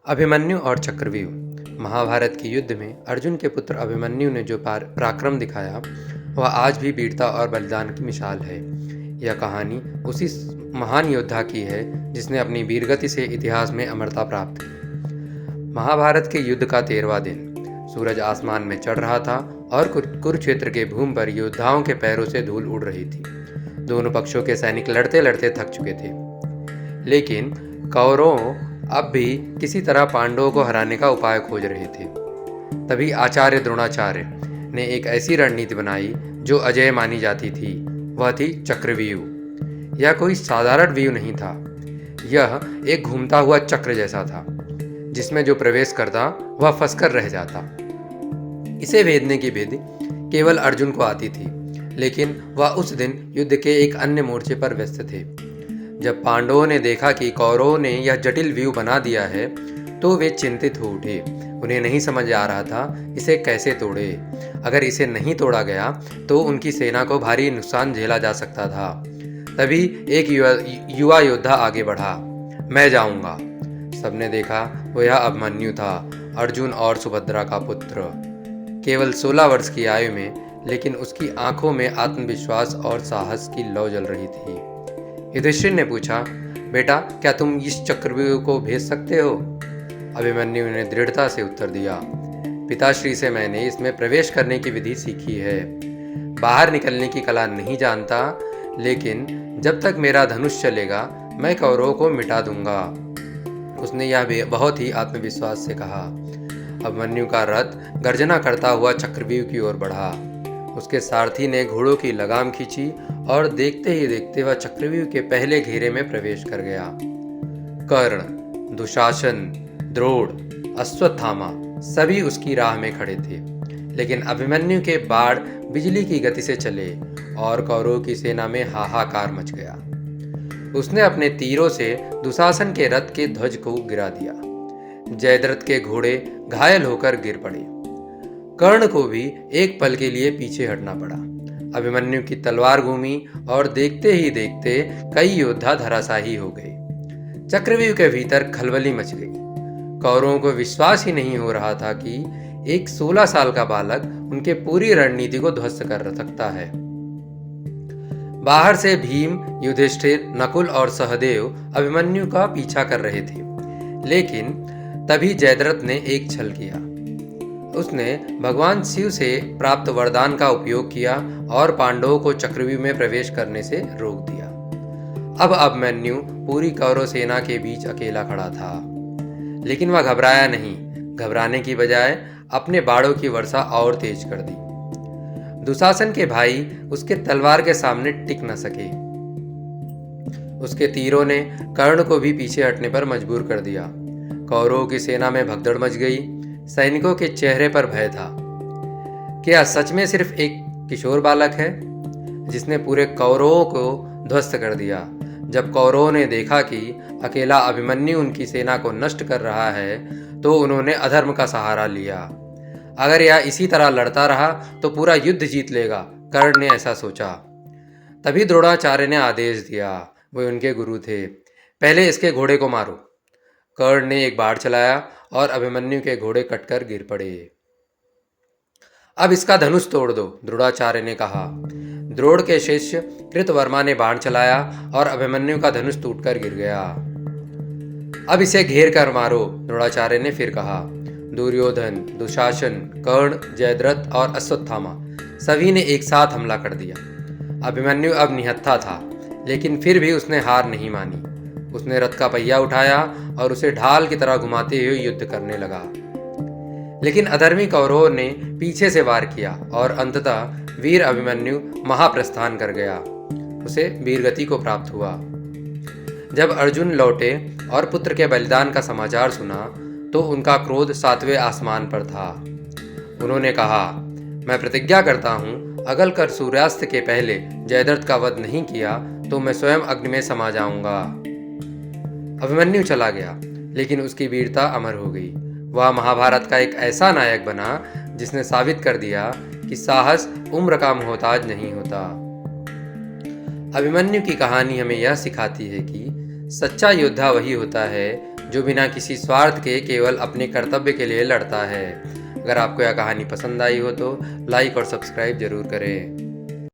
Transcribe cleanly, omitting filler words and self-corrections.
अभिमन्यु और चक्रव्यूह। महाभारत के युद्ध में अर्जुन के पुत्र अभिमन्यु ने जो पराक्रम दिखाया वह आज भी वीरता और बलिदान की मिसाल है। यह कहानी उसी महान योद्धा की है जिसने अपनी वीरगति से इतिहास में अमरता प्राप्त की। महाभारत के युद्ध का 13वां दिन। सूरज आसमान में चढ़ रहा था और कुरुक्षेत्र के भूमि पर योद्धाओं के पैरों से धूल उड़ रही थी। दोनों पक्षों के सैनिक लड़ते लड़ते थक चुके थे, लेकिन कौरवों अब भी किसी तरह पांडवों को हराने का उपाय खोज रहे थे। तभी आचार्य द्रोणाचार्य ने एक ऐसी रणनीति बनाई जो अजय मानी जाती थी। वह थी चक्रव्यूह। यह कोई साधारण व्यूह नहीं था, यह एक घूमता हुआ चक्र जैसा था जिसमें जो प्रवेश करता वह फंसकर रह जाता। इसे भेदने की विधि केवल अर्जुन को आती थी, लेकिन वह उस दिन युद्ध के एक अन्य मोर्चे पर व्यस्त थे। जब पांडवों ने देखा कि कौरवों ने यह जटिल व्यूह बना दिया है तो वे चिंतित हो उठे। उन्हें नहीं समझ आ रहा था इसे कैसे तोड़े। अगर इसे नहीं तोड़ा गया तो उनकी सेना को भारी नुकसान झेला जा सकता था। तभी एक युवा योद्धा आगे बढ़ा। मैं जाऊंगा। सबने देखा वो यह अभिमन्यु था, अर्जुन और सुभद्रा का पुत्र। केवल 16 वर्ष की आयु में, लेकिन उसकी आंखों में आत्मविश्वास और साहस की लौ जल रही थी। युधिष्ठिर ने पूछा, बेटा क्या तुम इस चक्रव्यूह को भेज सकते हो? अभिमन्यु ने दृढ़ता से उत्तर दिया, पिताश्री से मैंने इसमें प्रवेश करने की विधि सीखी है। बाहर निकलने की कला नहीं जानता, लेकिन जब तक मेरा धनुष चलेगा मैं कौरवों को मिटा दूंगा। उसने यह भी बहुत ही आत्मविश्वास से कहा। अभिमन्यु का रथ गर्जना करता हुआ चक्रव्यूह की ओर बढ़ा। उसके सारथी ने घोड़ों की लगाम खींची और देखते ही देखते वह चक्रव्यूह के पहले घेरे में प्रवेश कर गया। कर्ण, दुशासन, द्रोण, अश्वत्थामा सभी उसकी राह में खड़े थे, लेकिन अभिमन्यु के बाण बिजली की गति से चले और कौरवों की सेना में हाहाकार मच गया। उसने अपने तीरों से दुशासन के रथ के ध्वज को गिरा दिया। जयद्रथ के घोड़े घायल होकर गिर पड़े। कर्ण को भी एक पल के लिए पीछे हटना पड़ा। अभिमन्यु की तलवार घूमी और देखते ही देखते कई योद्धा धराशायी हो गए। चक्रव्यूह के भीतर खलबली मच गई। कौरवों को विश्वास ही नहीं हो रहा था कि एक 16 साल का बालक उनके पूरी रणनीति को ध्वस्त कर सकता है। बाहर से भीम, युधिष्ठिर, नकुल और सहदेव अभिमन्यु का पीछा कर रहे थे, लेकिन तभी जयद्रथ ने एक छल किया। उसने भगवान शिव से प्राप्त वरदान का उपयोग किया और पांडवों को चक्रव्यूह में प्रवेश करने से रोक दिया। अब अभिमन्यु पूरी कौरव सेना के बीच अकेला खड़ा था, लेकिन वह घबराया नहीं। घबराने की बजाय अपने बाणों की वर्षा और तेज कर दी। दुशासन के भाई उसके तलवार के सामने टिक न सके। उसके तीरों ने कर्ण को भी पीछे हटने पर मजबूर कर दिया। कौरवों की सेना में भगदड़ मच गई। सैनिकों के चेहरे पर भय था। क्या सच में सिर्फ एक किशोर बालक है जिसने पूरे कौरवों को ध्वस्त कर दिया? जब कौरवों ने देखा कि अकेला अभिमन्यु उनकी सेना को नष्ट कर रहा है तो उन्होंने अधर्म का सहारा लिया। अगर यह इसी तरह लड़ता रहा तो पूरा युद्ध जीत लेगा, कर्ण ने ऐसा सोचा। तभी द्रोणाचार्य ने आदेश दिया, वे उनके गुरु थे, पहले इसके घोड़े को मारो। कर्ण ने एक बाण चलाया और अभिमन्यु के घोड़े कटकर गिर पड़े। अब इसका धनुष तोड़ दो, द्रोणाचार्य ने कहा। द्रोण के शिष्य कृतवर्मा ने बाण चलाया और अभिमन्यु का धनुष टूटकर गिर गया। अब इसे घेर कर मारो, द्रोणाचार्य ने फिर कहा। दुर्योधन, दुशासन, कर्ण, जयद्रथ और अश्वत्थामा सभी ने एक साथ हमला कर दिया। अभिमन्यु अब निहत्था था, लेकिन फिर भी उसने हार नहीं मानी। उसने रथ का पहिया उठाया और उसे ढाल की तरह घुमाते हुए युद्ध करने लगा। लेकिन अधर्मी कौरवों ने पीछे से वार किया और अंततः वीर अभिमन्यु महाप्रस्थान कर गया। उसे वीरगति को प्राप्त हुआ। जब अर्जुन लौटे और पुत्र के बलिदान का समाचार सुना तो उनका क्रोध 7वें आसमान पर था। उन्होंने कहा, मैं प्रतिज्ञा करता हूं, अगर कल सूर्यास्त के पहले जयद्रथ का वध नहीं किया तो मैं स्वयं अग्नि में समा जाऊंगा। अभिमन्यु चला गया, लेकिन उसकी वीरता अमर हो गई। वह महाभारत का एक ऐसा नायक बना जिसने साबित कर दिया कि साहस उम्र का मोहताज नहीं होता। अभिमन्यु की कहानी हमें यह सिखाती है कि सच्चा योद्धा वही होता है जो बिना किसी स्वार्थ के केवल अपने कर्तव्य के लिए लड़ता है। अगर आपको यह कहानी पसंद आई हो तो लाइक और सब्सक्राइब जरूर करें।